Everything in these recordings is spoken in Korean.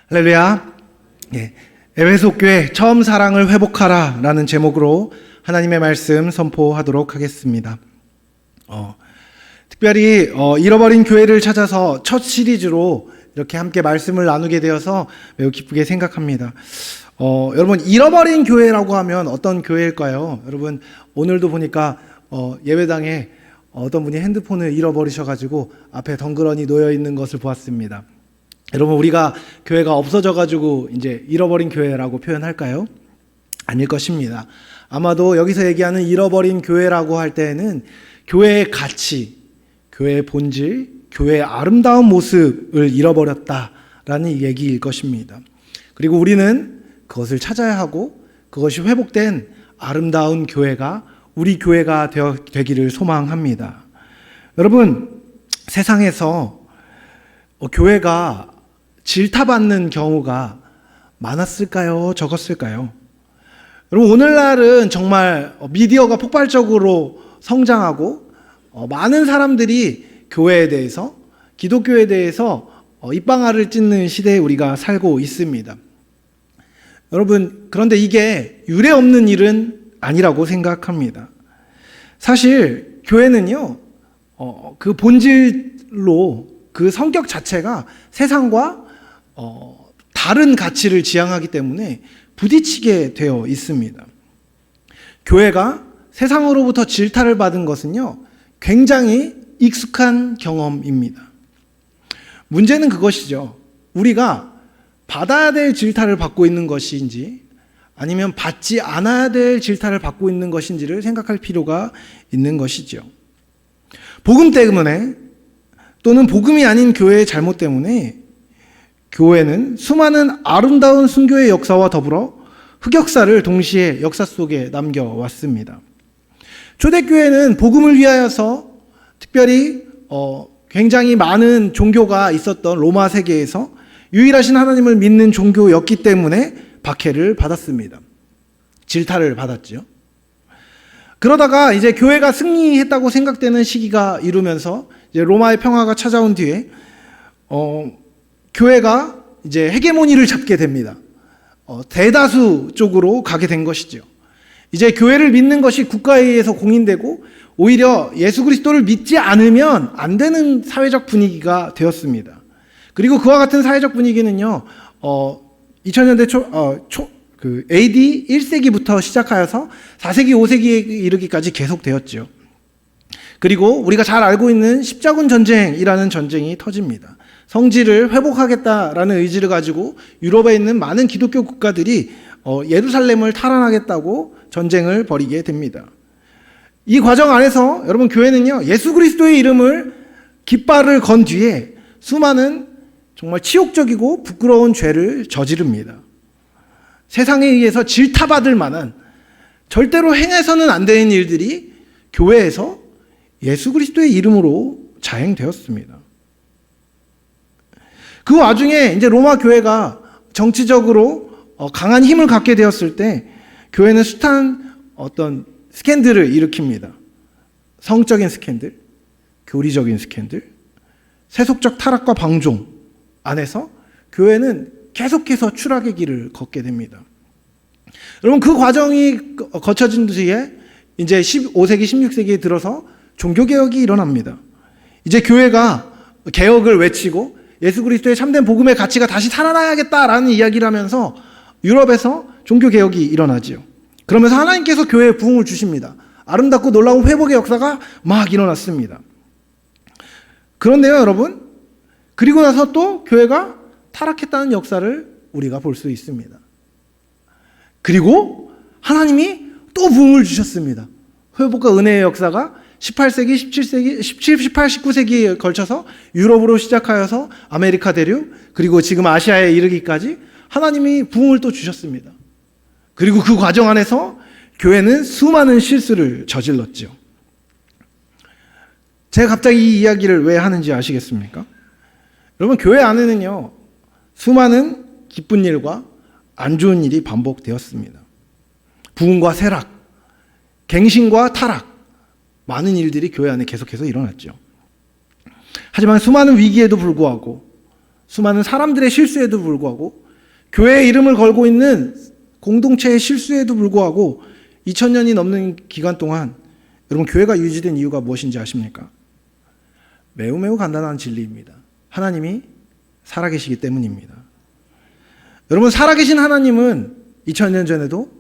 할렐루야. 에베소 교회 처음 사랑을 회복하라 라는 제목으로 하나님의 말씀 선포하도록 하겠습니다. 특별히 잃어버린 교회를 찾아서 첫 시리즈로 이렇게 함께 말씀을 나누게 되어서 매우 기쁘게 생각합니다. 여러분, 잃어버린 교회라고 하면 어떤 교회일까요? 여러분, 오늘도 보니까 예배당에 어떤 분이 핸드폰을 잃어버리셔가지고 앞에 덩그러니 놓여 있는 것을 보았습니다. 여러분, 우리가 교회가 없어져가지고 이제 잃어버린 교회라고 표현할까요? 아닐 것입니다. 아마도 여기서 얘기하는 잃어버린 교회라고 할 때에는 교회의 가치, 교회의 본질, 교회의 아름다운 모습을 잃어버렸다라는 얘기일 것입니다. 그리고 우리는 그것을 찾아야 하고 그것이 회복된 아름다운 교회가 우리 교회가 되기를 소망합니다. 여러분, 세상에서 교회가 질타받는 경우가 많았을까요? 적었을까요? 여러분, 오늘날은 정말 미디어가 폭발적으로 성장하고 많은 사람들이 교회에 대해서, 기독교에 대해서 입방아를 찢는 시대에 우리가 살고 있습니다. 여러분, 그런데 이게 유례 없는 일은 아니라고 생각합니다. 사실 교회는요, 그 본질로 그 성격 자체가 세상과 다른 가치를 지향하기 때문에 부딪히게 되어 있습니다. 교회가 세상으로부터 질타를 받은 것은요, 굉장히 익숙한 경험입니다. 문제는 그것이죠. 우리가 받아야 될 질타를 받고 있는 것인지 아니면 받지 않아야 될 질타를 받고 있는 것인지를 생각할 필요가 있는 것이죠. 복음 때문에 또는 복음이 아닌 교회의 잘못 때문에 교회는 수많은 아름다운 순교의 역사와 더불어 흑역사를 동시에 역사 속에 남겨왔습니다. 초대교회는 복음을 위하여서 특별히 굉장히 많은 종교가 있었던 로마 세계에서 유일하신 하나님을 믿는 종교였기 때문에 박해를 받았습니다. 질타를 받았죠. 그러다가 이제 교회가 승리했다고 생각되는 시기가 이루면서 이제 로마의 평화가 찾아온 뒤에 교회가 이제 헤게모니를 잡게 됩니다. 대다수 쪽으로 가게 된 것이죠. 이제 교회를 믿는 것이 국가에 의해서 공인되고 오히려 예수 그리스도를 믿지 않으면 안 되는 사회적 분위기가 되었습니다. 그리고 그와 같은 사회적 분위기는요, 2000년대 AD 1세기부터 시작하여서 4세기, 5세기에 이르기까지 계속되었죠. 그리고 우리가 잘 알고 있는 십자군 전쟁이라는 전쟁이 터집니다. 성지를 회복하겠다라는 의지를 가지고 유럽에 있는 많은 기독교 국가들이 예루살렘을 탈환하겠다고 전쟁을 벌이게 됩니다. 이 과정 안에서 여러분, 교회는요, 예수 그리스도의 이름을 깃발을 건 뒤에 수많은 정말 치욕적이고 부끄러운 죄를 저지릅니다. 세상에 의해서 질타받을 만한 절대로 행해서는 안 되는 일들이 교회에서 예수 그리스도의 이름으로 자행되었습니다. 그 와중에 이제 로마 교회가 정치적으로 강한 힘을 갖게 되었을 때 교회는 숱한 어떤 스캔들을 일으킵니다. 성적인 스캔들, 교리적인 스캔들, 세속적 타락과 방종 안에서 교회는 계속해서 추락의 길을 걷게 됩니다. 여러분, 그 과정이 거쳐진 뒤에 이제 15세기, 16세기에 들어서 종교개혁이 일어납니다. 이제 교회가 개혁을 외치고 예수 그리스도의 참된 복음의 가치가 다시 살아나야겠다라는 이야기를 하면서 유럽에서 종교개혁이 일어나지요. 그러면서 하나님께서 교회에 부흥을 주십니다. 아름답고 놀라운 회복의 역사가 막 일어났습니다. 그런데요, 여러분, 그리고 나서 또 교회가 타락했다는 역사를 우리가 볼 수 있습니다. 그리고 하나님이 또 부흥을 주셨습니다. 회복과 은혜의 역사가 18세기, 18, 19세기에 걸쳐서 유럽으로 시작하여서 아메리카 대륙, 그리고 지금 아시아에 이르기까지 하나님이 부흥을 또 주셨습니다. 그리고 그 과정 안에서 교회는 수많은 실수를 저질렀죠. 제가 갑자기 이 이야기를 왜 하는지 아시겠습니까? 여러분, 교회 안에는요, 수많은 기쁜 일과 안 좋은 일이 반복되었습니다. 부흥과 쇠락, 갱신과 타락, 많은 일들이 교회 안에 계속해서 일어났죠. 하지만 수많은 위기에도 불구하고 수많은 사람들의 실수에도 불구하고, 교회의 이름을 걸고 있는 공동체의 실수에도 불구하고 2000년이 넘는 기간 동안 여러분 교회가 유지된 이유가 무엇인지 아십니까? 매우 매우 간단한 진리입니다. 하나님이 살아계시기 때문입니다. 여러분, 살아계신 하나님은 2000년 전에도,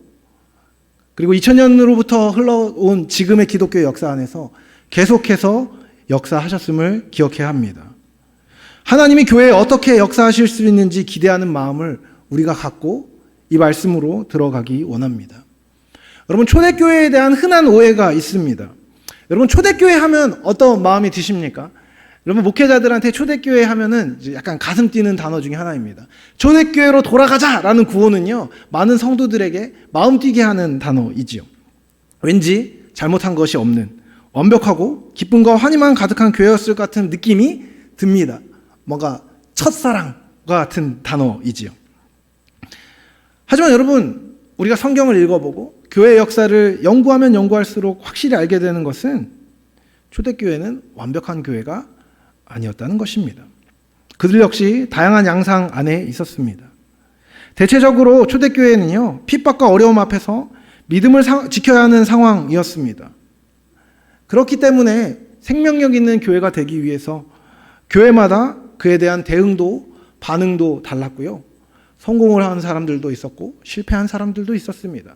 그리고 2000년으로부터 흘러온 지금의 기독교의 역사 안에서 계속해서 역사하셨음을 기억해야 합니다. 하나님이 교회에 어떻게 역사하실 수 있는지 기대하는 마음을 우리가 갖고 이 말씀으로 들어가기 원합니다. 여러분, 초대교회에 대한 흔한 오해가 있습니다. 여러분, 초대교회 하면 어떤 마음이 드십니까? 여러분, 목회자들한테 초대교회 하면은 약간 가슴 뛰는 단어 중에 하나입니다. 초대교회로 돌아가자라는 구호는요, 많은 성도들에게 마음 뛰게 하는 단어이지요. 왠지 잘못한 것이 없는 완벽하고 기쁨과 환희만 가득한 교회였을 것 같은 느낌이 듭니다. 뭔가 첫사랑과 같은 단어이지요. 하지만 여러분, 우리가 성경을 읽어보고 교회 역사를 연구하면 연구할수록 확실히 알게 되는 것은 초대교회는 완벽한 교회가 아니었다는 것입니다. 그들 역시 다양한 양상 안에 있었습니다. 대체적으로 초대교회는요, 핍박과 어려움 앞에서 믿음을 지켜야 하는 상황이었습니다. 그렇기 때문에 생명력 있는 교회가 되기 위해서 교회마다 그에 대한 대응도 반응도 달랐고요. 성공을 한 사람들도 있었고 실패한 사람들도 있었습니다.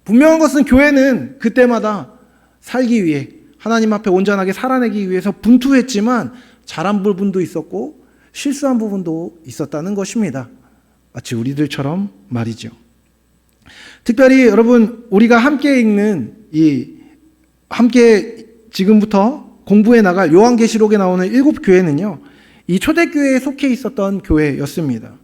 분명한 것은 교회는 그때마다 살기 위해, 하나님 앞에 온전하게 살아내기 위해서 분투했지만 잘한 부분도 있었고 실수한 부분도 있었다는 것입니다. 마치 우리들처럼 말이죠. 특별히 여러분, 우리가 함께 읽는 함께 지금부터 공부해 나갈 요한계시록에 나오는 7교회는요, 이 초대교회에 속해 있었던 교회였습니다.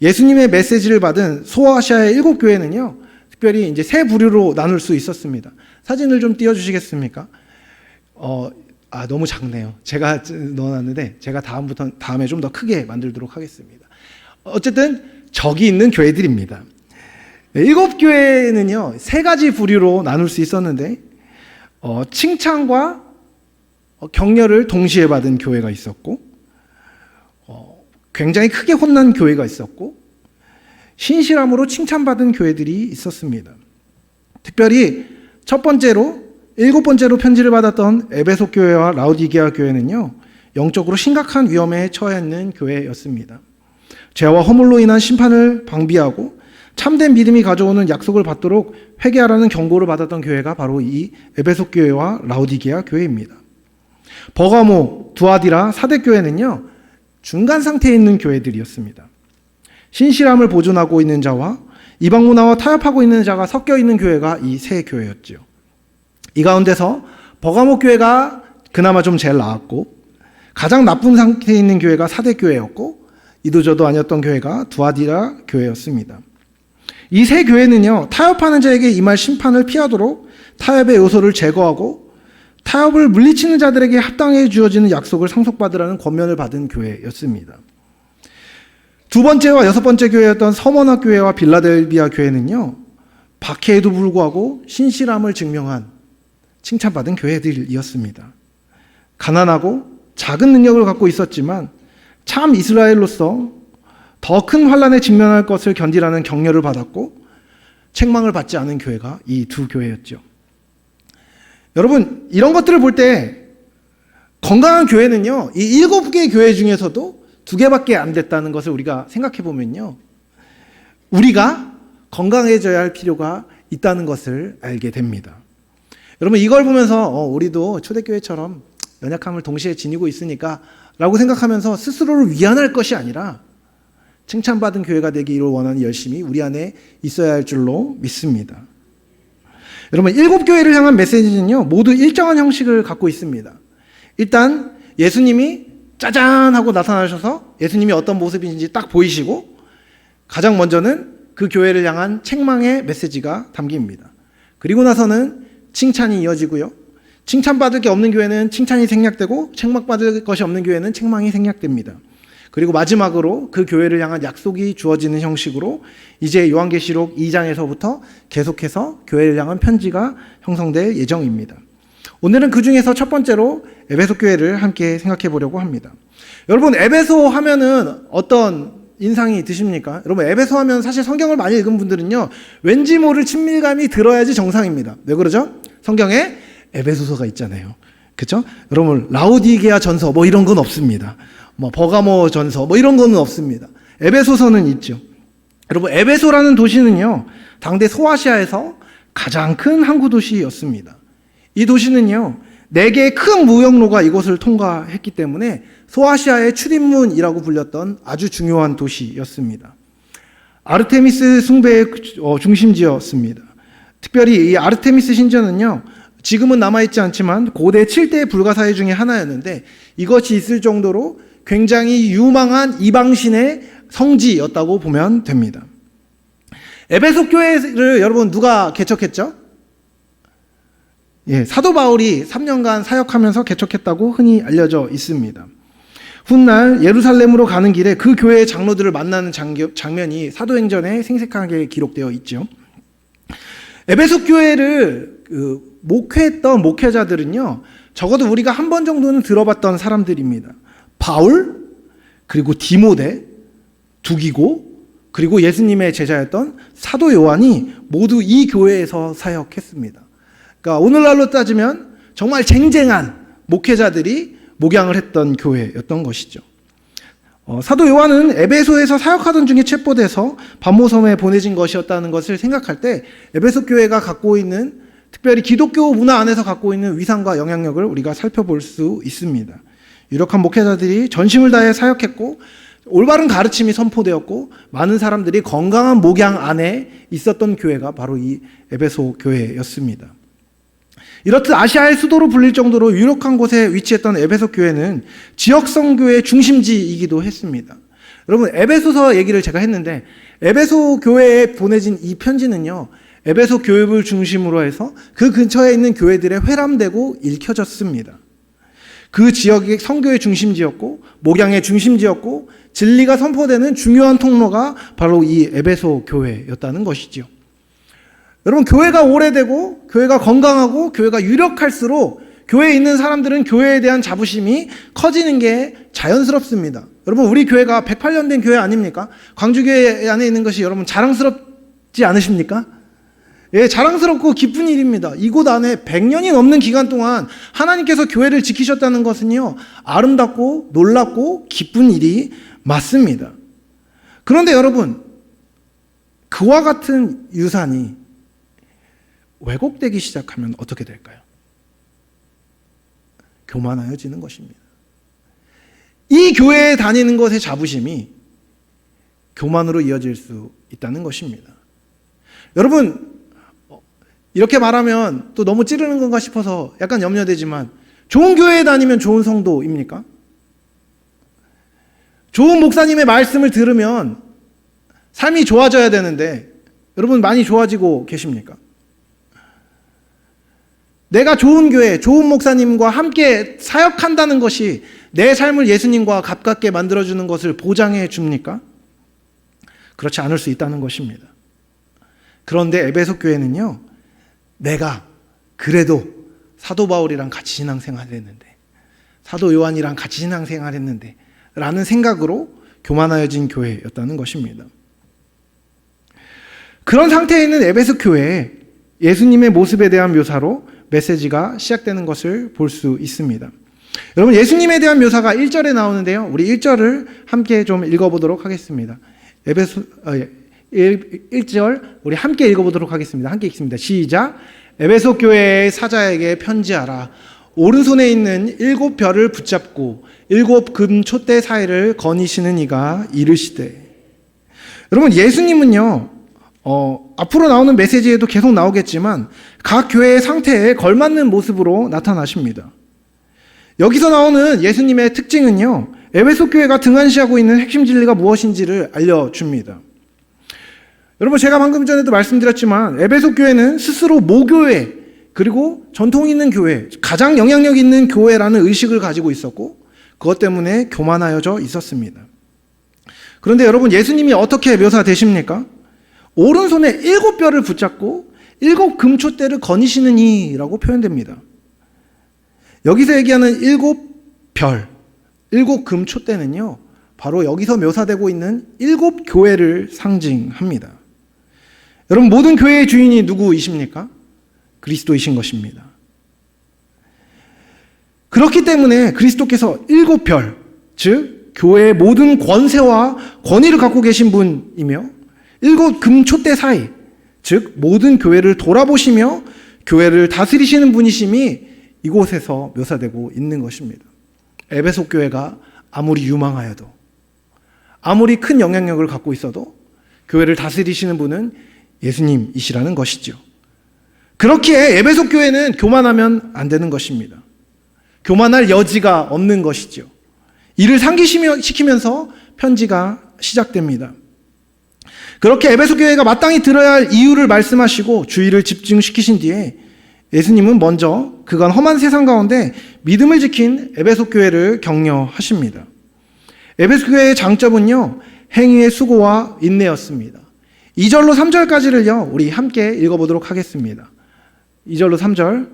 예수님의 메시지를 받은 소아시아의 7교회는요, 특별히 이제 세 부류로 나눌 수 있었습니다. 사진을 좀 띄워주시겠습니까? 너무 작네요. 제가 넣어놨는데 제가 다음에 좀 더 크게 만들도록 하겠습니다. 어쨌든 저기 있는 교회들입니다. 7교회는요, 세 가지 부류로 나눌 수 있었는데, 칭찬과 격려를 동시에 받은 교회가 있었고, 굉장히 크게 혼난 교회가 있었고, 신실함으로 칭찬받은 교회들이 있었습니다. 특별히 첫 번째로, 7번째로 편지를 받았던 에베소 교회와 라오디게아 교회는요, 영적으로 심각한 위험에 처해 있는 교회였습니다. 죄와 허물로 인한 심판을 방비하고 참된 믿음이 가져오는 약속을 받도록 회개하라는 경고를 받았던 교회가 바로 이 에베소 교회와 라오디게아 교회입니다. 버가모, 두아디라, 사대 교회는요, 중간 상태에 있는 교회들이었습니다. 신실함을 보존하고 있는 자와 이방 문화와 타협하고 있는 자가 섞여 있는 교회가 이 세 교회였죠. 이 가운데서 버가모 교회가 그나마 좀 제일 나았고, 가장 나쁜 상태에 있는 교회가 사대 교회였고, 이도저도 아니었던 교회가 두아디라 교회였습니다. 이 세 교회는요, 타협하는 자에게 임할 심판을 피하도록 타협의 요소를 제거하고 타협을 물리치는 자들에게 합당해 주어지는 약속을 상속받으라는 권면을 받은 교회였습니다. 두 번째와 여섯 번째 교회였던 서머나 교회와 빌라델비아 교회는요, 박해에도 불구하고 신실함을 증명한 칭찬받은 교회들이었습니다. 가난하고 작은 능력을 갖고 있었지만 참 이스라엘로서 더 큰 환난에 직면할 것을 견디라는 격려를 받았고 책망을 받지 않은 교회가 이 두 교회였죠. 여러분, 이런 것들을 볼 때 건강한 교회는요, 이 7개의 교회 중에서도 2개밖에 안 됐다는 것을 우리가 생각해 보면요, 우리가 건강해져야 할 필요가 있다는 것을 알게 됩니다. 여러분, 이걸 보면서 우리도 초대교회처럼 연약함을 동시에 지니고 있으니까 라고 생각하면서 스스로를 위안할 것이 아니라 칭찬받은 교회가 되기를 원하는 열심이 우리 안에 있어야 할 줄로 믿습니다. 여러분, 7교회를 향한 메시지는요, 모두 일정한 형식을 갖고 있습니다. 일단 예수님이 짜잔 하고 나타나셔서 예수님이 어떤 모습인지 딱 보이시고, 가장 먼저는 그 교회를 향한 책망의 메시지가 담깁니다. 그리고 나서는 칭찬이 이어지고요, 칭찬받을 게 없는 교회는 칭찬이 생략되고 책망받을 것이 없는 교회는 책망이 생략됩니다. 그리고 마지막으로 그 교회를 향한 약속이 주어지는 형식으로 이제 요한계시록 2장에서부터 계속해서 교회를 향한 편지가 형성될 예정입니다. 오늘은 그 중에서 첫 번째로 에베소 교회를 함께 생각해 보려고 합니다. 여러분, 에베소 하면은 어떤 인상이 드십니까? 여러분, 에베소 하면 사실 성경을 많이 읽은 분들은요, 왠지 모를 친밀감이 들어야지 정상입니다. 왜 그러죠? 성경에 에베소서가 있잖아요. 그렇죠? 여러분, 라오디게아 전서 뭐 이런 건 없습니다. 뭐 버가모 전서 뭐 이런 거는 없습니다. 에베소서는 있죠. 여러분, 에베소라는 도시는요, 당대 소아시아에서 가장 큰 항구 도시였습니다. 이 도시는요, 4개의 큰 무역로가 이곳을 통과했기 때문에 소아시아의 출입문이라고 불렸던 아주 중요한 도시였습니다. 아르테미스 숭배의 중심지였습니다. 특별히 이 아르테미스 신전은요, 지금은 남아있지 않지만 고대 7대 불가사의 중에 하나였는데, 이것이 있을 정도로 굉장히 유망한 이방신의 성지였다고 보면 됩니다. 에베소 교회를 여러분 누가 개척했죠? 예, 사도 바울이 3년간 사역하면서 개척했다고 흔히 알려져 있습니다. 훗날 예루살렘으로 가는 길에 그 교회의 장로들을 만나는 장면이 사도행전에 생생하게 기록되어 있죠. 에베소 교회를 목회했던 목회자들은요, 적어도 우리가 한 번 정도는 들어봤던 사람들입니다. 바울, 그리고 디모데, 두기고, 그리고 예수님의 제자였던 사도 요한이 모두 이 교회에서 사역했습니다. 그러니까 오늘날로 따지면 정말 쟁쟁한 목회자들이 목양을 했던 교회였던 것이죠. 사도 요한은 에베소에서 사역하던 중에 체포돼서 반모섬에 보내진 것이었다는 것을 생각할 때 에베소 교회가 갖고 있는, 특별히 기독교 문화 안에서 갖고 있는 위상과 영향력을 우리가 살펴볼 수 있습니다. 유력한 목회자들이 전심을 다해 사역했고 올바른 가르침이 선포되었고 많은 사람들이 건강한 목양 안에 있었던 교회가 바로 이 에베소 교회였습니다. 이렇듯 아시아의 수도로 불릴 정도로 유력한 곳에 위치했던 에베소 교회는 지역 선교의 중심지이기도 했습니다. 여러분, 에베소서 얘기를 제가 했는데 에베소 교회에 보내진 이 편지는요, 에베소 교회를 중심으로 해서 그 근처에 있는 교회들에 회람되고 읽혀졌습니다. 그 지역이 선교의 중심지였고 목양의 중심지였고 진리가 선포되는 중요한 통로가 바로 이 에베소 교회였다는 것이죠. 여러분, 교회가 오래되고 교회가 건강하고 교회가 유력할수록 교회에 있는 사람들은 교회에 대한 자부심이 커지는 게 자연스럽습니다. 여러분, 우리 교회가 108년 된 교회 아닙니까? 광주교회 안에 있는 것이 여러분 자랑스럽지 않으십니까? 예, 자랑스럽고 기쁜 일입니다. 이곳 안에 100년이 넘는 기간 동안 하나님께서 교회를 지키셨다는 것은요, 아름답고 놀랍고 기쁜 일이 맞습니다. 그런데 여러분, 그와 같은 유산이 왜곡되기 시작하면 어떻게 될까요? 교만하여지는 것입니다. 이 교회에 다니는 것의 자부심이 교만으로 이어질 수 있다는 것입니다. 여러분, 이렇게 말하면 또 너무 찌르는 건가 싶어서 약간 염려되지만, 좋은 교회에 다니면 좋은 성도입니까? 좋은 목사님의 말씀을 들으면 삶이 좋아져야 되는데 여러분 많이 좋아지고 계십니까? 내가 좋은 교회, 좋은 목사님과 함께 사역한다는 것이 내 삶을 예수님과 가깝게 만들어주는 것을 보장해 줍니까? 그렇지 않을 수 있다는 것입니다. 그런데 에베소 교회는요, 내가 그래도 사도 바울이랑 같이 신앙생활을 했는데, 사도 요한이랑 같이 신앙생활을 했는데 라는 생각으로 교만하여진 교회였다는 것입니다. 그런 상태에 있는 에베소 교회에 예수님의 모습에 대한 묘사로 메시지가 시작되는 것을 볼 수 있습니다. 여러분, 예수님에 대한 묘사가 1절에 나오는데요, 우리 1절을 함께 좀 읽어보도록 하겠습니다. 에베소 1절 우리 함께 읽어보도록 하겠습니다. 함께 읽습니다. 시작. 에베소 교회의 사자에게 편지하라. 오른손에 있는 7별을 붙잡고 7 금 촛대 사이를 거니시는 이가 이르시되. 여러분, 예수님은요, 앞으로 나오는 메시지에도 계속 나오겠지만 각 교회의 상태에 걸맞는 모습으로 나타나십니다. 여기서 나오는 예수님의 특징은요, 에베소 교회가 등한시하고 있는 핵심 진리가 무엇인지를 알려줍니다. 여러분, 제가 방금 전에도 말씀드렸지만 에베소 교회는 스스로 모교회, 그리고 전통 있는 교회, 가장 영향력 있는 교회라는 의식을 가지고 있었고 그것 때문에 교만하여져 있었습니다. 그런데 여러분, 예수님이 어떻게 묘사되십니까? 오른손에 7뼈를 붙잡고 7 금촛대를 거니시는 이라고 표현됩니다. 여기서 얘기하는 7별, 7금 촛대는요, 바로 여기서 묘사되고 있는 7교회를 상징합니다. 여러분, 모든 교회의 주인이 누구이십니까? 그리스도이신 것입니다. 그렇기 때문에 그리스도께서 7별, 즉 교회의 모든 권세와 권위를 갖고 계신 분이며 7금 촛대 사이, 즉 모든 교회를 돌아보시며 교회를 다스리시는 분이심이 이곳에서 묘사되고 있는 것입니다. 에베소 교회가 아무리 유망하여도, 아무리 큰 영향력을 갖고 있어도 교회를 다스리시는 분은 예수님이시라는 것이죠. 그렇기에 에베소 교회는 교만하면 안 되는 것입니다. 교만할 여지가 없는 것이죠. 이를 상기시키면서 편지가 시작됩니다. 그렇게 에베소 교회가 마땅히 들어야 할 이유를 말씀하시고 주의를 집중시키신 뒤에 예수님은 먼저 그간 험한 세상 가운데 믿음을 지킨 에베소 교회를 격려하십니다. 에베소 교회의 장점은요, 행위의 수고와 인내였습니다. 2절로 3절까지를요, 우리 함께 읽어보도록 하겠습니다. 2절로 3절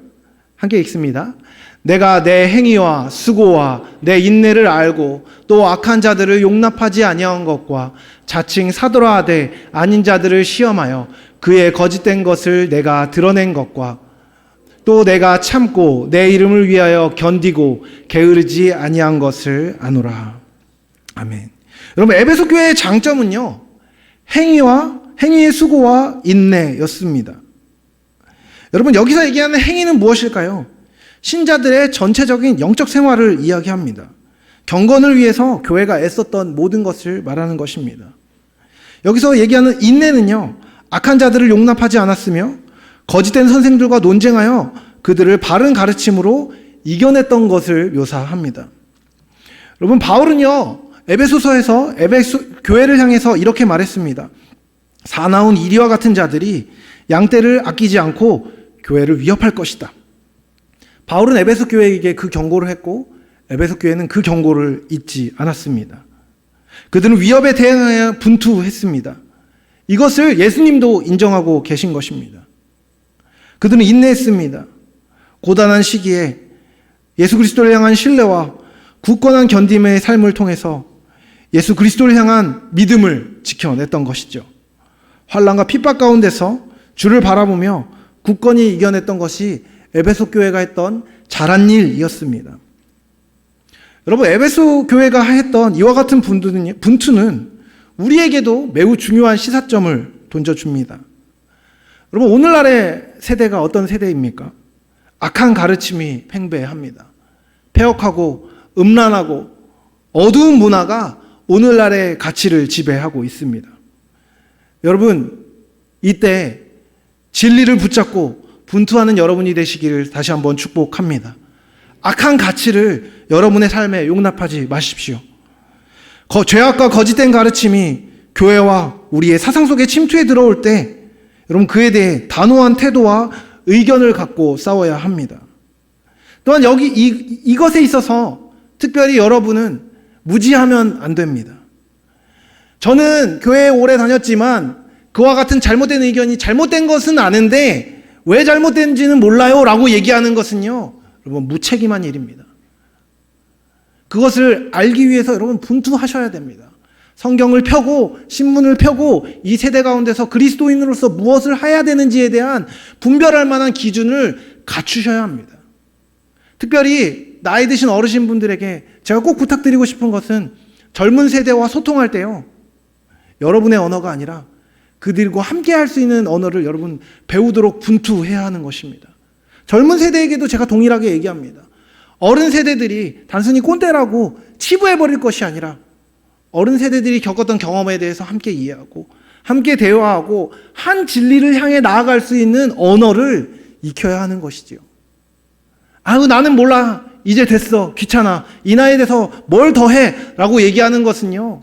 함께 읽습니다. 내가 내 행위와 수고와 내 인내를 알고 또 악한 자들을 용납하지 아니한 것과 자칭 사도라 하되 아닌 자들을 시험하여 그의 거짓된 것을 내가 드러낸 것과 또 내가 참고 내 이름을 위하여 견디고 게으르지 아니한 것을 아노라. 아멘. 여러분, 에베소 교회의 장점은요, 행위의 수고와 인내였습니다. 여러분, 여기서 얘기하는 행위는 무엇일까요? 신자들의 전체적인 영적 생활을 이야기합니다. 경건을 위해서 교회가 애썼던 모든 것을 말하는 것입니다. 여기서 얘기하는 인내는요, 악한 자들을 용납하지 않았으며 거짓된 선생들과 논쟁하여 그들을 바른 가르침으로 이겨냈던 것을 묘사합니다. 여러분, 바울은요, 에베소서에서 에베소 교회를 향해서 이렇게 말했습니다. 사나운 이리와 같은 자들이 양떼를 아끼지 않고 교회를 위협할 것이다. 바울은 에베소 교회에게 그 경고를 했고 에베소 교회는 그 경고를 잊지 않았습니다. 그들은 위협에 대응하여 분투했습니다. 이것을 예수님도 인정하고 계신 것입니다. 그들은 인내했습니다. 고단한 시기에 예수 그리스도를 향한 신뢰와 굳건한 견딤의 삶을 통해서 예수 그리스도를 향한 믿음을 지켜냈던 것이죠. 환난과 핍박 가운데서 주를 바라보며 굳건히 이겨냈던 것이 에베소 교회가 했던 잘한 일이었습니다. 여러분, 에베소 교회가 했던 이와 같은 분투는 우리에게도 매우 중요한 시사점을 던져줍니다. 여러분, 오늘날의 세대가 어떤 세대입니까? 악한 가르침이 팽배합니다. 폐역하고 음란하고 어두운 문화가 오늘날의 가치를 지배하고 있습니다. 여러분, 이때 진리를 붙잡고 분투하는 여러분이 되시기를 다시 한번 축복합니다. 악한 가치를 여러분의 삶에 용납하지 마십시오. 죄악과 거짓된 가르침이 교회와 우리의 사상 속에 침투해 들어올 때 여러분, 그에 대해 단호한 태도와 의견을 갖고 싸워야 합니다. 또한 여기 이것에 있어서 특별히 여러분은 무지하면 안 됩니다. 저는 교회에 오래 다녔지만 그와 같은 잘못된 의견이 잘못된 것은 아는데 왜 잘못된지는 몰라요 라고 얘기하는 것은요, 여러분, 무책임한 일입니다. 그것을 알기 위해서 여러분 분투하셔야 됩니다. 성경을 펴고 신문을 펴고 이 세대 가운데서 그리스도인으로서 무엇을 해야 되는지에 대한 분별할 만한 기준을 갖추셔야 합니다. 특별히 나이 드신 어르신분들에게 제가 꼭 부탁드리고 싶은 것은 젊은 세대와 소통할 때요, 여러분의 언어가 아니라 그들과 함께 할 수 있는 언어를 여러분 배우도록 분투해야 하는 것입니다. 젊은 세대에게도 제가 동일하게 얘기합니다. 어른 세대들이 단순히 꼰대라고 치부해버릴 것이 아니라 어른 세대들이 겪었던 경험에 대해서 함께 이해하고 함께 대화하고 한 진리를 향해 나아갈 수 있는 언어를 익혀야 하는 것이지요. 아유, 나는 몰라, 이제 됐어, 귀찮아, 이 나이에 대해서 뭘 더 해 라고 얘기하는 것은요,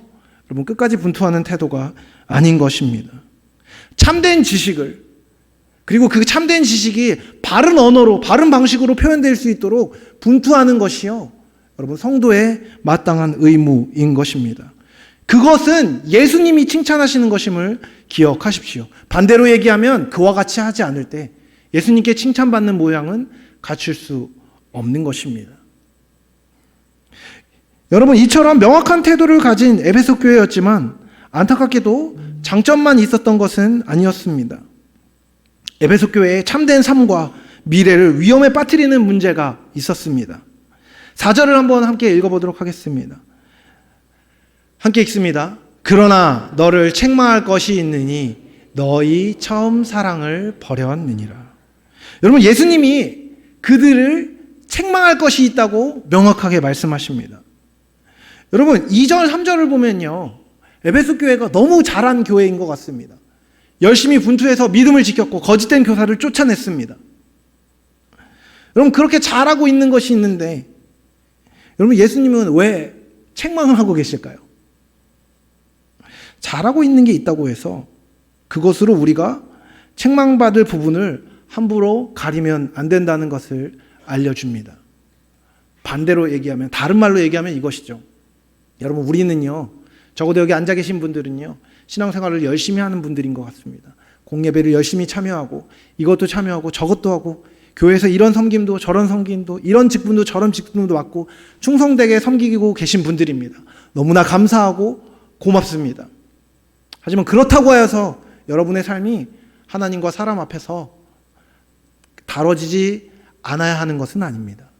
여러분, 끝까지 분투하는 태도가 아닌 것입니다. 참된 지식을, 그리고 그 참된 지식이 바른 언어로 바른 방식으로 표현될 수 있도록 분투하는 것이요, 여러분, 성도의 마땅한 의무인 것입니다. 그것은 예수님이 칭찬하시는 것임을 기억하십시오. 반대로 얘기하면 그와 같이 하지 않을 때 예수님께 칭찬받는 모양은 갖출 수 없는 것입니다. 여러분, 이처럼 명확한 태도를 가진 에베소 교회였지만 안타깝게도 장점만 있었던 것은 아니었습니다. 에베소 교회의 참된 삶과 미래를 위험에 빠뜨리는 문제가 있었습니다. 4절을 한번 함께 읽어보도록 하겠습니다. 함께 읽습니다. 그러나 너를 책망할 것이 있느니 너희 처음 사랑을 버렸느니라. 여러분, 예수님이 그들을 책망할 것이 있다고 명확하게 말씀하십니다. 여러분, 2절, 3절을 보면요, 에베소 교회가 너무 잘한 교회인 것 같습니다. 열심히 분투해서 믿음을 지켰고 거짓된 교사를 쫓아냈습니다. 여러분, 그렇게 잘하고 있는 것이 있는데 여러분, 예수님은 왜 책망을 하고 계실까요? 잘하고 있는 게 있다고 해서 그것으로 우리가 책망받을 부분을 함부로 가리면 안 된다는 것을 알려줍니다. 반대로 얘기하면, 다른 말로 얘기하면 이것이죠. 여러분, 우리는요, 적어도 여기 앉아 계신 분들은요, 신앙생활을 열심히 하는 분들인 것 같습니다. 공예배를 열심히 참여하고 이것도 참여하고 저것도 하고 교회에서 이런 섬김도 저런 섬김도 이런 직분도 저런 직분도 맡고 충성되게 섬기고 계신 분들입니다. 너무나 감사하고 고맙습니다. 하지만 그렇다고 해서 여러분의 삶이 하나님과 사람 앞에서 다뤄지지 않아야 하는 것은 아닙니다.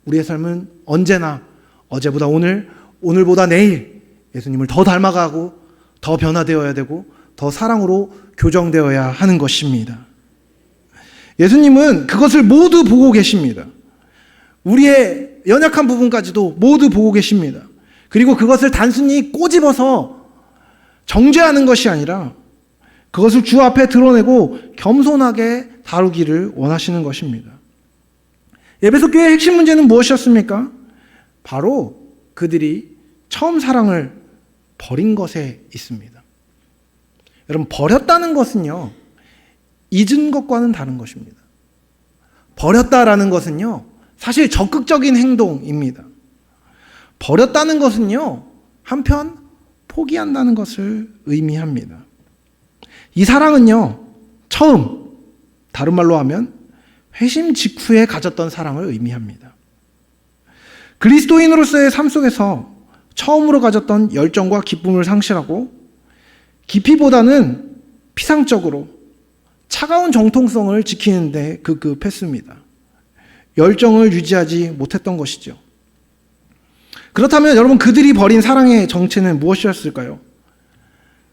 우리의 삶은 언제나 어제보다 오늘, 오늘보다 내일 예수님을 더 닮아가고 더 변화되어야 되고 더 사랑으로 교정되어야 하는 것입니다. 예수님은 그것을 모두 보고 계십니다. 우리의 연약한 부분까지도 모두 보고 계십니다. 그리고 그것을 단순히 꼬집어서 정죄하는 것이 아니라 그것을 주 앞에 드러내고 겸손하게 다루기를 원하시는 것입니다. 에베소 교회의 핵심 문제는 무엇이었습니까? 바로 그들이 처음 사랑을 버린 것에 있습니다. 여러분, 버렸다는 것은요, 잊은 것과는 다른 것입니다. 버렸다라는 것은요, 사실 적극적인 행동입니다. 버렸다는 것은요, 한편 포기한다는 것을 의미합니다. 이 사랑은요, 처음, 다른 말로 하면 회심 직후에 가졌던 사랑을 의미합니다. 그리스도인으로서의 삶 속에서 처음으로 가졌던 열정과 기쁨을 상실하고 깊이보다는 피상적으로 차가운 정통성을 지키는 데 급급했습니다. 열정을 유지하지 못했던 것이죠. 그렇다면 여러분, 그들이 버린 사랑의 정체는 무엇이었을까요?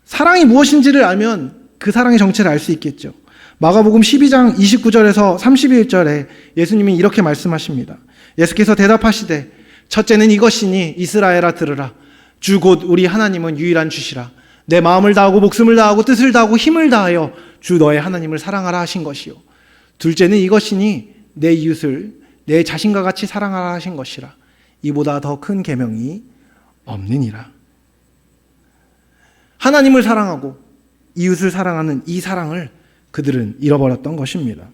사랑이 무엇인지를 알면 그 사랑의 정체를 알 수 있겠죠. 마가복음 12장 29절에서 31절에 예수님이 이렇게 말씀하십니다. 예수께서 대답하시되 첫째는 이것이니 이스라엘아 들으라. 주 곧 우리 하나님은 유일한 주시라. 내 마음을 다하고 목숨을 다하고 뜻을 다하고 힘을 다하여 주 너의 하나님을 사랑하라 하신 것이요. 둘째는 이것이니 내 이웃을 내 자신과 같이 사랑하라 하신 것이라. 이보다 더 큰 계명이 없느니라. 하나님을 사랑하고 이웃을 사랑하는 이 사랑을 그들은 잃어버렸던 것입니다.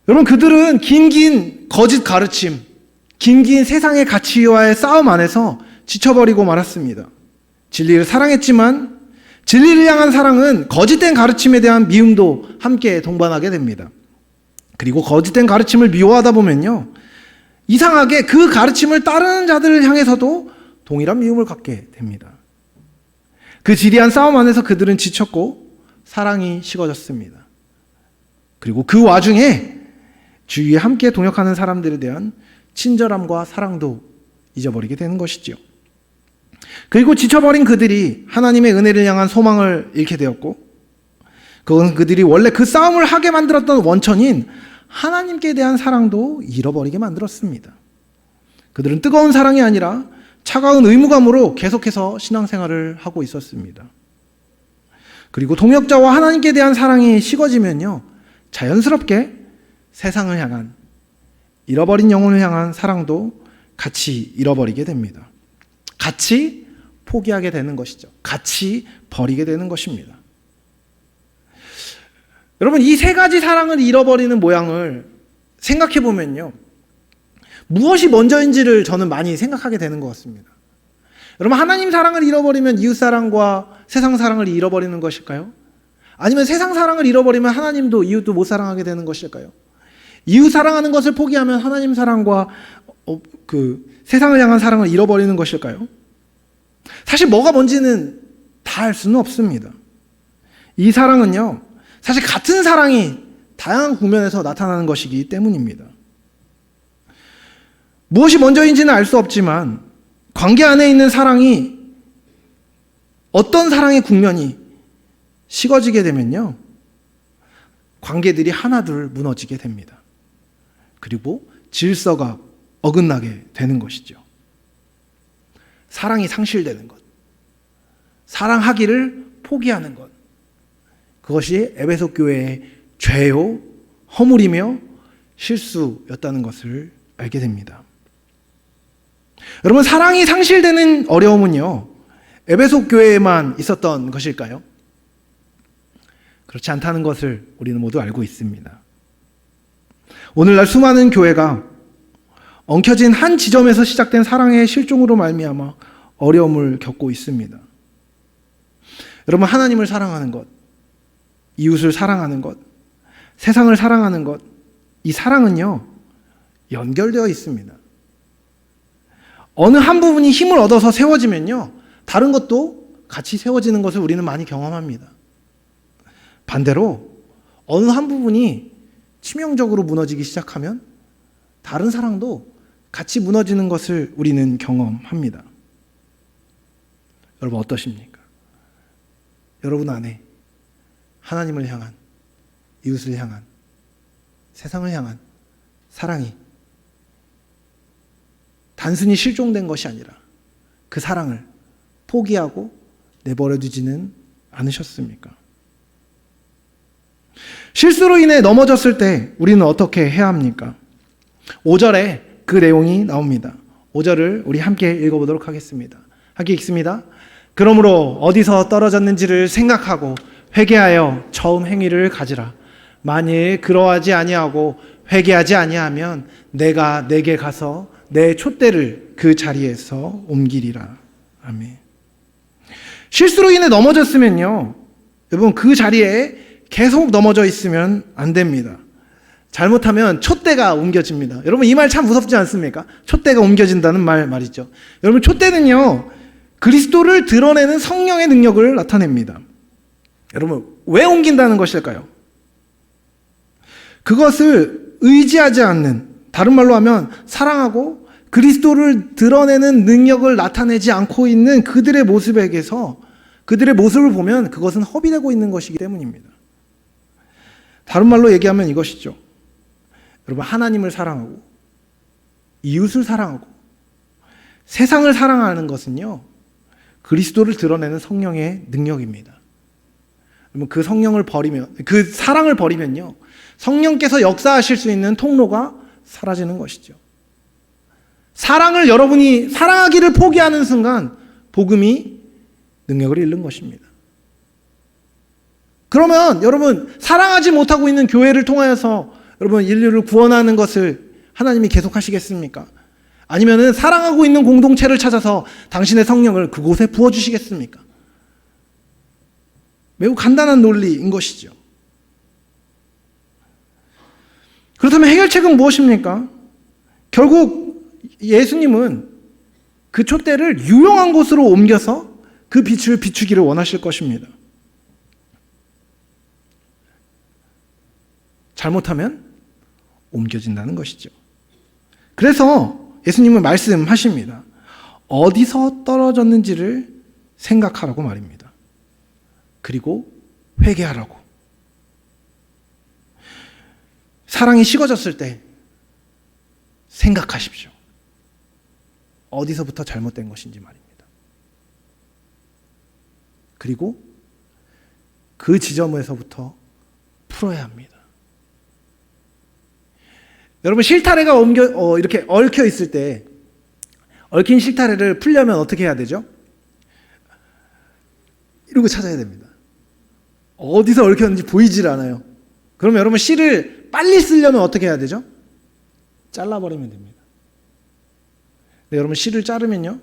여러분, 그들은 긴긴 거짓 가르침, 긴긴 세상의 가치와의 싸움 안에서 지쳐버리고 말았습니다. 진리를 사랑했지만 진리를 향한 사랑은 거짓된 가르침에 대한 미움도 함께 동반하게 됩니다. 그리고 거짓된 가르침을 미워하다 보면요, 이상하게 그 가르침을 따르는 자들을 향해서도 동일한 미움을 갖게 됩니다. 그 지리한 싸움 안에서 그들은 지쳤고 사랑이 식어졌습니다. 그리고 그 와중에 주위에 함께 동역하는 사람들에 대한 친절함과 사랑도 잊어버리게 되는 것이지요. 그리고 지쳐버린 그들이 하나님의 은혜를 향한 소망을 잃게 되었고, 그건 그들이 원래 그 싸움을 하게 만들었던 원천인 하나님께 대한 사랑도 잃어버리게 만들었습니다. 그들은 뜨거운 사랑이 아니라 차가운 의무감으로 계속해서 신앙생활을 하고 있었습니다. 그리고 동역자와 하나님께 대한 사랑이 식어지면요, 자연스럽게 세상을 향한, 잃어버린 영혼을 향한 사랑도 같이 잃어버리게 됩니다. 같이 포기하게 되는 것이죠. 같이 버리게 되는 것입니다. 여러분, 이 세 가지 사랑을 잃어버리는 모양을 생각해 보면요, 무엇이 먼저인지를 저는 많이 생각하게 되는 것 같습니다. 여러분, 하나님 사랑을 잃어버리면 이웃 사랑과 세상 사랑을 잃어버리는 것일까요? 아니면 세상 사랑을 잃어버리면 하나님도 이웃도 못 사랑하게 되는 것일까요? 이웃 사랑하는 것을 포기하면 하나님 사랑과 그 세상을 향한 사랑을 잃어버리는 것일까요? 사실 뭐가 뭔지는 다 알 수는 없습니다. 이 사랑은요, 사실 같은 사랑이 다양한 국면에서 나타나는 것이기 때문입니다. 무엇이 먼저인지는 알 수 없지만 관계 안에 있는 사랑이 어떤 사랑의 국면이 식어지게 되면요, 관계들이 하나둘 무너지게 됩니다. 그리고 질서가 어긋나게 되는 것이죠. 사랑이 상실되는 것, 사랑하기를 포기하는 것, 그것이 에베소 교회의 죄요, 허물이며 실수였다는 것을 알게 됩니다. 여러분, 사랑이 상실되는 어려움은요, 에베소 교회에만 있었던 것일까요? 그렇지 않다는 것을 우리는 모두 알고 있습니다. 오늘날 수많은 교회가 엉켜진 한 지점에서 시작된 사랑의 실종으로 말미암아 어려움을 겪고 있습니다. 여러분, 하나님을 사랑하는 것, 이웃을 사랑하는 것, 세상을 사랑하는 것, 이 사랑은요, 연결되어 있습니다. 어느 한 부분이 힘을 얻어서 세워지면요, 다른 것도 같이 세워지는 것을 우리는 많이 경험합니다. 반대로 어느 한 부분이 치명적으로 무너지기 시작하면 다른 사랑도 같이 무너지는 것을 우리는 경험합니다. 여러분, 어떠십니까? 여러분 안에 하나님을 향한, 이웃을 향한, 세상을 향한 사랑이 단순히 실종된 것이 아니라 그 사랑을 포기하고 내버려 두지는 않으셨습니까? 실수로 인해 넘어졌을 때 우리는 어떻게 해야 합니까? 5절에 그 내용이 나옵니다. 5절을 우리 함께 읽어보도록 하겠습니다. 함께 읽습니다. 그러므로 어디서 떨어졌는지를 생각하고 회개하여 처음 행위를 가지라. 만일 그러하지 아니하고 회개하지 아니하면 내가 내게 가서 내 촛대를 그 자리에서 옮기리라. 아멘. 실수로 인해 넘어졌으면요, 여러분, 그 자리에 계속 넘어져 있으면 안 됩니다. 잘못하면 촛대가 옮겨집니다. 여러분, 이 말 참 무섭지 않습니까? 촛대가 옮겨진다는 말이죠. 여러분, 촛대는요, 그리스도를 드러내는 성령의 능력을 나타냅니다. 여러분, 왜 옮긴다는 것일까요? 그것을 의지하지 않는, 다른 말로 하면 사랑하고 그리스도를 드러내는 능력을 나타내지 않고 있는 그들의 모습에게서, 그들의 모습을 보면 그것은 허비되고 있는 것이기 때문입니다. 다른 말로 얘기하면 이것이죠. 여러분, 하나님을 사랑하고 이웃을 사랑하고 세상을 사랑하는 것은요, 그리스도를 드러내는 성령의 능력입니다. 여러분, 그 성령을 버리면, 그 사랑을 버리면요, 성령께서 역사하실 수 있는 통로가 사라지는 것이죠. 사랑을 여러분이 사랑하기를 포기하는 순간 복음이 능력을 잃는 것입니다. 그러면 여러분, 사랑하지 못하고 있는 교회를 통하여서 여러분 인류를 구원하는 것을 하나님이 계속 하시겠습니까? 아니면은 사랑하고 있는 공동체를 찾아서 당신의 성령을 그곳에 부어주시겠습니까? 매우 간단한 논리인 것이죠. 그렇다면 해결책은 무엇입니까? 결국 예수님은 그 촛대를 유용한 곳으로 옮겨서 그 빛을 비추기를 원하실 것입니다. 잘못하면 옮겨진다는 것이죠. 그래서 예수님은 말씀하십니다. 어디서 떨어졌는지를 생각하라고 말입니다. 그리고 회개하라고. 사랑이 식어졌을 때 생각하십시오. 어디서부터 잘못된 것인지 말입니다. 그리고 그 지점에서부터 풀어야 합니다. 여러분, 실타래가 이렇게 얽혀 있을 때 얽힌 실타래를 풀려면 어떻게 해야 되죠? 이러고 찾아야 됩니다. 어디서 얽혔는지 보이질 않아요. 그러면 여러분, 실을 빨리 쓰려면 어떻게 해야 되죠? 잘라버리면 됩니다. 근데 여러분, 실을 자르면요,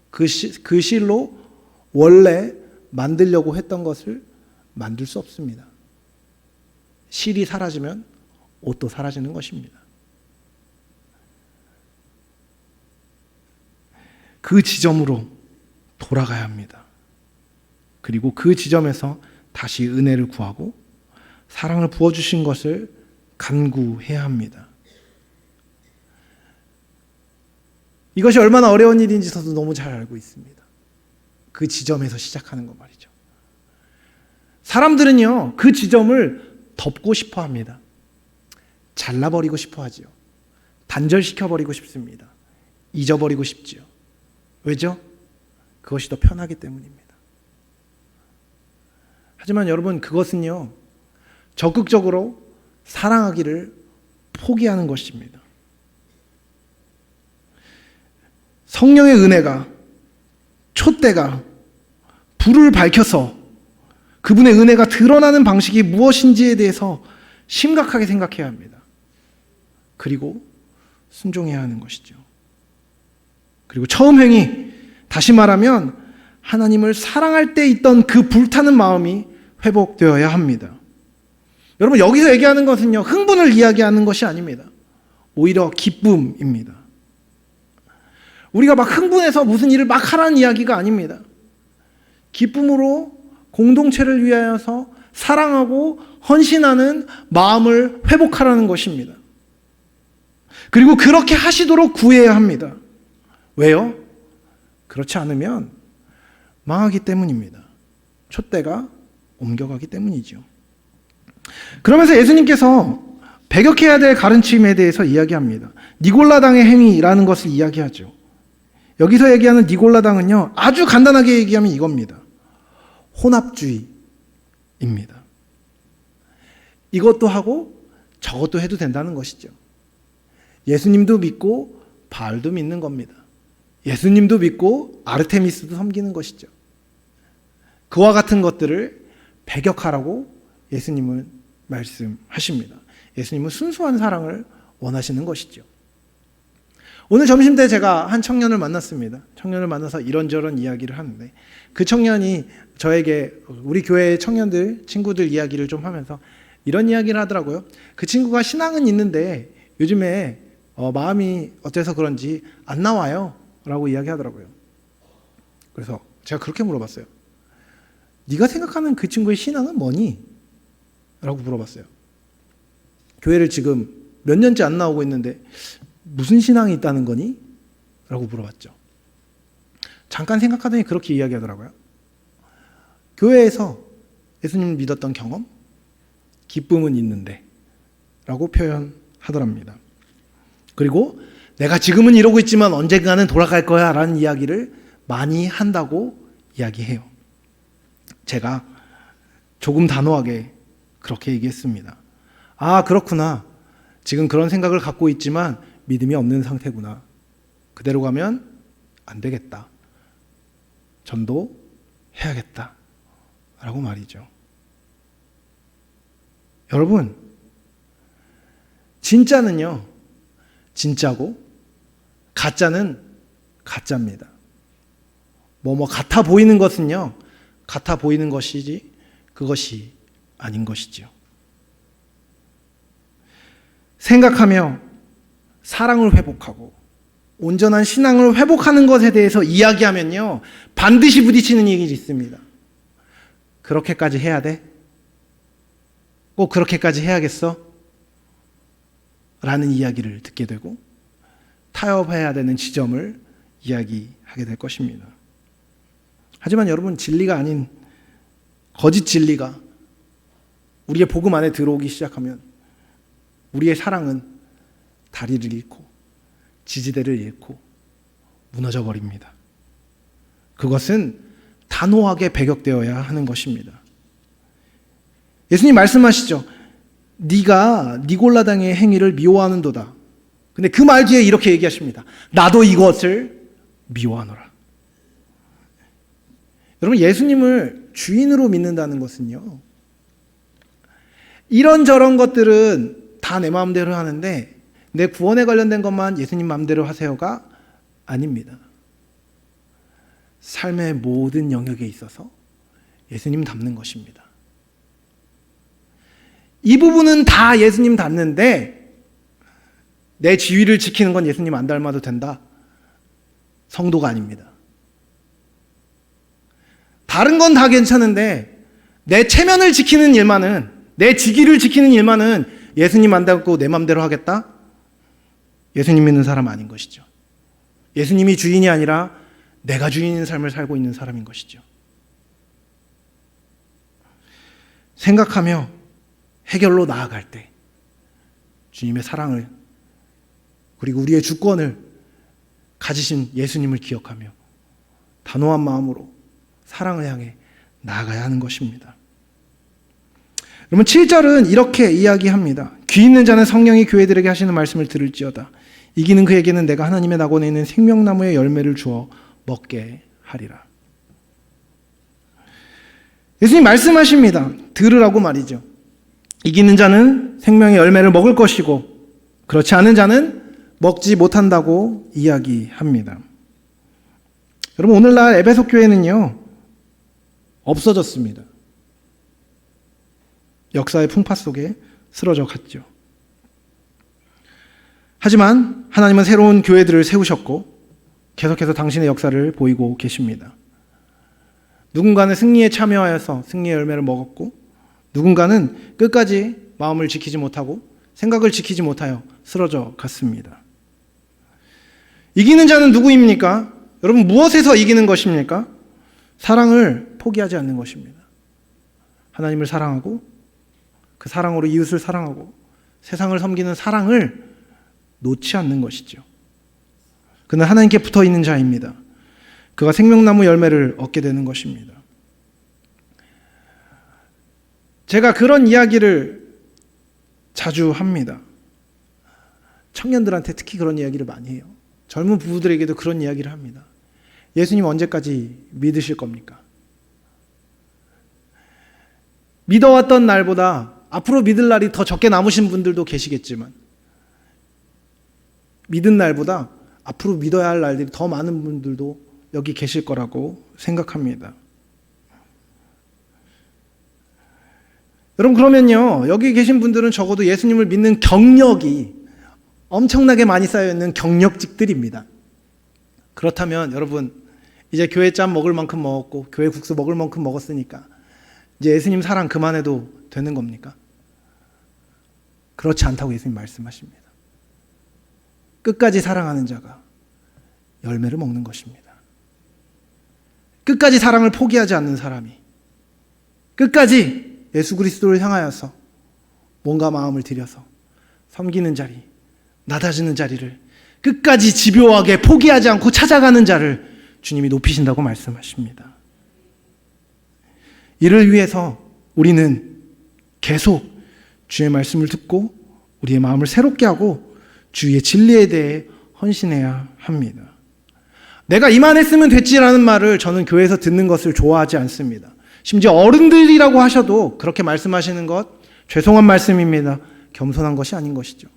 그 실로 원래 만들려고 했던 것을 만들 수 없습니다. 실이 사라지면 옷도 사라지는 것입니다. 그 지점으로 돌아가야 합니다. 그리고 그 지점에서 다시 은혜를 구하고 사랑을 부어주신 것을 간구해야 합니다. 이것이 얼마나 어려운 일인지 저도 너무 잘 알고 있습니다. 그 지점에서 시작하는 거 말이죠. 사람들은요, 그 지점을 덮고 싶어 합니다. 잘라버리고 싶어 하지요. 단절시켜버리고 싶습니다. 잊어버리고 싶지요. 왜죠? 그것이 더 편하기 때문입니다. 하지만 여러분, 그것은요, 적극적으로 사랑하기를 포기하는 것입니다. 성령의 은혜가, 촛대가 불을 밝혀서 그분의 은혜가 드러나는 방식이 무엇인지에 대해서 심각하게 생각해야 합니다. 그리고 순종해야 하는 것이죠. 그리고 처음 행위, 다시 말하면 하나님을 사랑할 때 있던 그 불타는 마음이 회복되어야 합니다. 여러분, 여기서 얘기하는 것은요, 흥분을 이야기하는 것이 아닙니다. 오히려 기쁨입니다. 우리가 막 흥분해서 무슨 일을 막 하라는 이야기가 아닙니다. 기쁨으로 공동체를 위하여서 사랑하고 헌신하는 마음을 회복하라는 것입니다. 그리고 그렇게 하시도록 구해야 합니다. 왜요? 그렇지 않으면 망하기 때문입니다. 촛대가 옮겨가기 때문이죠. 그러면서 예수님께서 배격해야 될 가르침에 대해서 이야기합니다. 니골라당의 행위라는 것을 이야기하죠. 여기서 얘기하는 니골라당은요, 아주 간단하게 얘기하면 이겁니다. 혼합주의입니다. 이것도 하고 저것도 해도 된다는 것이죠. 예수님도 믿고 바알도 믿는 겁니다. 예수님도 믿고 아르테미스도 섬기는 것이죠. 그와 같은 것들을 배격하라고 예수님은 말씀하십니다. 예수님은 순수한 사랑을 원하시는 것이죠. 오늘 점심때 제가 한 청년을 만났습니다. 청년을 만나서 이런저런 이야기를 하는데 그 청년이 저에게 우리 교회 청년들, 친구들 이야기를 좀 하면서 이런 이야기를 하더라고요. 그 친구가 신앙은 있는데 요즘에 마음이 어때서 그런지 안 나와요 라고 이야기하더라고요. 그래서 제가 그렇게 물어봤어요. 네가 생각하는 그 친구의 신앙은 뭐니? 라고 물어봤어요. 교회를 지금 몇 년째 안 나오고 있는데 무슨 신앙이 있다는 거니? 라고 물어봤죠. 잠깐 생각하더니 그렇게 이야기하더라고요. 교회에서 예수님을 믿었던 경험, 기쁨은 있는데 라고 표현하더랍니다. 그리고 내가 지금은 이러고 있지만 언젠가는 돌아갈 거야 라는 이야기를 많이 한다고 이야기해요. 제가 조금 단호하게 그렇게 얘기했습니다. 아, 그렇구나. 지금 그런 생각을 갖고 있지만 믿음이 없는 상태구나. 그대로 가면 안 되겠다. 전도해야겠다. 라고 말이죠. 여러분, 진짜는요, 진짜고, 가짜는 가짜입니다. 뭐 같아 보이는 것은요, 같아 보이는 것이지, 그것이 아닌 것이죠. 생각하며 사랑을 회복하고 온전한 신앙을 회복하는 것에 대해서 이야기하면요, 반드시 부딪히는 일이 있습니다. 그렇게까지 해야 돼? 꼭 그렇게까지 해야겠어? 라는 이야기를 듣게 되고 타협해야 되는 지점을 이야기하게 될 것입니다. 하지만 여러분, 진리가 아닌 거짓 진리가 우리의 복음 안에 들어오기 시작하면 우리의 사랑은 다리를 잃고 지지대를 잃고 무너져 버립니다. 그것은 단호하게 배격되어야 하는 것입니다. 예수님 말씀하시죠. 네가 니골라당의 행위를 미워하는도다. 근데 그 말 뒤에 이렇게 얘기하십니다. 나도 이것을 미워하노라. 여러분, 예수님을 주인으로 믿는다는 것은요, 이런저런 것들은 다 내 마음대로 하는데 내 구원에 관련된 것만 예수님 마음대로 하세요가 아닙니다. 삶의 모든 영역에 있어서 예수님 닮는 것입니다. 이 부분은 다 예수님 닮는데 내 지위를 지키는 건 예수님 안 닮아도 된다. 성도가 아닙니다. 다른 건 다 괜찮은데 내 체면을 지키는 일만은, 내 직위를 지키는 일만은 예수님 안 닮고 내 맘대로 하겠다? 예수님 믿는 사람 아닌 것이죠. 예수님이 주인이 아니라 내가 주인인 삶을 살고 있는 사람인 것이죠. 생각하며 해결로 나아갈 때 주님의 사랑을, 그리고 우리의 주권을 가지신 예수님을 기억하며 단호한 마음으로 사랑을 향해 나아가야 하는 것입니다. 그러면 7절은 이렇게 이야기합니다. 귀 있는 자는 성령이 교회들에게 하시는 말씀을 들을지어다. 이기는 그에게는 내가 하나님의 낙원에 있는 생명나무의 열매를 주어 먹게 하리라. 예수님 말씀하십니다. 들으라고 말이죠. 이기는 자는 생명의 열매를 먹을 것이고 그렇지 않은 자는 먹지 못한다고 이야기합니다. 여러분, 오늘날 에베소 교회는요, 없어졌습니다. 역사의 풍파 속에 쓰러져 갔죠. 하지만 하나님은 새로운 교회들을 세우셨고 계속해서 당신의 역사를 보이고 계십니다. 누군가는 승리에 참여하여서 승리의 열매를 먹었고, 누군가는 끝까지 마음을 지키지 못하고 생각을 지키지 못하여 쓰러져 갔습니다. 이기는 자는 누구입니까? 여러분, 무엇에서 이기는 것입니까? 사랑을 포기하지 않는 것입니다. 하나님을 사랑하고 그 사랑으로 이웃을 사랑하고 세상을 섬기는 사랑을 놓지 않는 것이죠. 그는 하나님께 붙어 있는 자입니다. 그가 생명나무 열매를 얻게 되는 것입니다. 제가 그런 이야기를 자주 합니다. 청년들한테 특히 그런 이야기를 많이 해요. 젊은 부부들에게도 그런 이야기를 합니다. 예수님 언제까지 믿으실 겁니까? 믿어왔던 날보다 앞으로 믿을 날이 더 적게 남으신 분들도 계시겠지만, 믿은 날보다 앞으로 믿어야 할 날들이 더 많은 분들도 여기 계실 거라고 생각합니다. 여러분, 그러면요, 여기 계신 분들은 적어도 예수님을 믿는 경력이 엄청나게 많이 쌓여있는 경력직들입니다. 그렇다면 여러분, 이제 교회 짬 먹을 만큼 먹었고 교회 국수 먹을 만큼 먹었으니까 이제 예수님 사랑 그만해도 되는 겁니까? 그렇지 않다고 예수님 말씀하십니다. 끝까지 사랑하는 자가 열매를 먹는 것입니다. 끝까지 사랑을 포기하지 않는 사람이 끝까지 예수 그리스도를 향하여서 몸과 마음을 들여서 섬기는 자리, 낮아지는 자리를 끝까지 집요하게 포기하지 않고 찾아가는 자를 주님이 높이신다고 말씀하십니다. 이를 위해서 우리는 계속 주의 말씀을 듣고 우리의 마음을 새롭게 하고 주의 진리에 대해 헌신해야 합니다. 내가 이만했으면 됐지라는 말을 저는 교회에서 듣는 것을 좋아하지 않습니다. 심지어 어른들이라고 하셔도 그렇게 말씀하시는 것 죄송한 말씀입니다. 겸손한 것이 아닌 것이죠.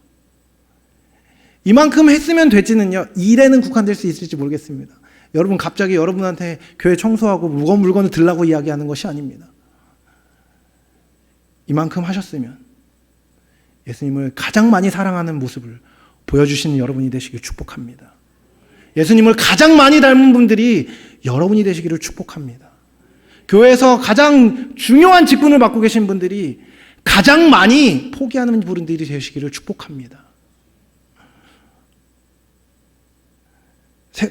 이만큼 했으면 됐지는요, 일에는 국한될 수 있을지 모르겠습니다. 여러분, 갑자기 여러분한테 교회 청소하고 무거운 물건을 들라고 이야기하는 것이 아닙니다. 이만큼 하셨으면 예수님을 가장 많이 사랑하는 모습을 보여주시는 여러분이 되시길 축복합니다. 예수님을 가장 많이 닮은 분들이 여러분이 되시기를 축복합니다. 교회에서 가장 중요한 직분을 맡고 계신 분들이 가장 많이 포기하는 분들이 되시기를 축복합니다.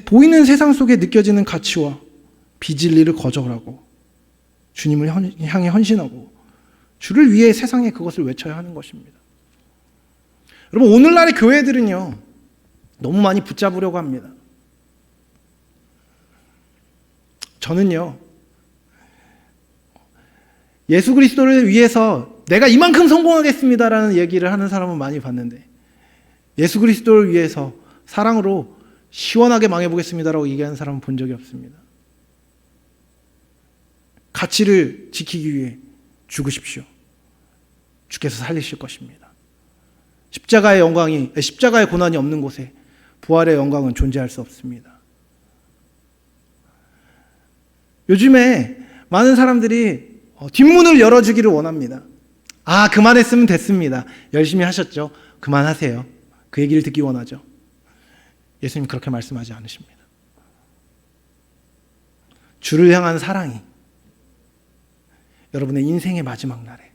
보이는 세상 속에 느껴지는 가치와 비진리를 거절하고 주님을 향해 헌신하고 주를 위해 세상에 그것을 외쳐야 하는 것입니다. 여러분, 오늘날의 교회들은요, 너무 많이 붙잡으려고 합니다. 저는요, 예수 그리스도를 위해서 내가 이만큼 성공하겠습니다라는 얘기를 하는 사람은 많이 봤는데, 예수 그리스도를 위해서 사랑으로 시원하게 망해보겠습니다라고 얘기하는 사람은 본 적이 없습니다. 가치를 지키기 위해 죽으십시오. 주께서 살리실 것입니다. 십자가의 고난이 없는 곳에 부활의 영광은 존재할 수 없습니다. 요즘에 많은 사람들이 뒷문을 열어주기를 원합니다. 아, 그만했으면 됐습니다. 열심히 하셨죠? 그만하세요. 그 얘기를 듣기 원하죠. 예수님 그렇게 말씀하지 않으십니다. 주를 향한 사랑이 여러분의 인생의 마지막 날에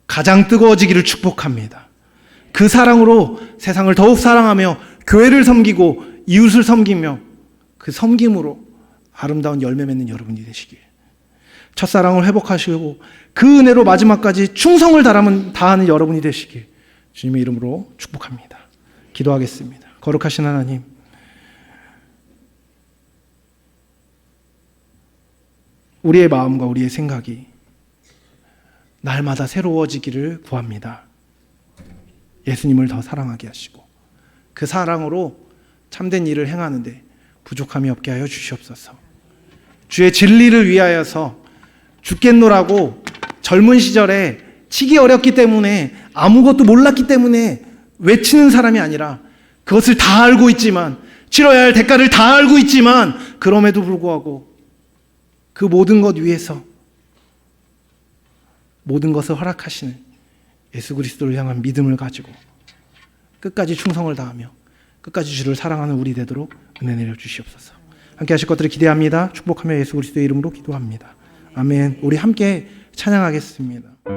가장 뜨거워지기를 축복합니다. 그 사랑으로 세상을 더욱 사랑하며 교회를 섬기고 이웃을 섬기며 그 섬김으로 아름다운 열매 맺는 여러분이 되시길, 첫사랑을 회복하시고 그 은혜로 마지막까지 충성을 다하는 여러분이 되시길 주님의 이름으로 축복합니다. 기도하겠습니다. 거룩하신 하나님, 우리의 마음과 우리의 생각이 날마다 새로워지기를 구합니다. 예수님을 더 사랑하게 하시고 그 사랑으로 참된 일을 행하는데 부족함이 없게 하여 주시옵소서. 주의 진리를 위하여서 죽겠노라고 젊은 시절에 치기 어렵기 때문에 아무것도 몰랐기 때문에 외치는 사람이 아니라 그것을 다 알고 있지만, 치러야 할 대가를 다 알고 있지만 그럼에도 불구하고 그 모든 것 위에서 모든 것을 허락하시는 예수 그리스도를 향한 믿음을 가지고 끝까지 충성을 다하며 끝까지 주를 사랑하는 우리 되도록 은혜 내려 주시옵소서. 함께 하실 것들을 기대합니다. 축복하며 예수 그리스도의 이름으로 기도합니다. 아멘. 우리 함께 찬양하겠습니다.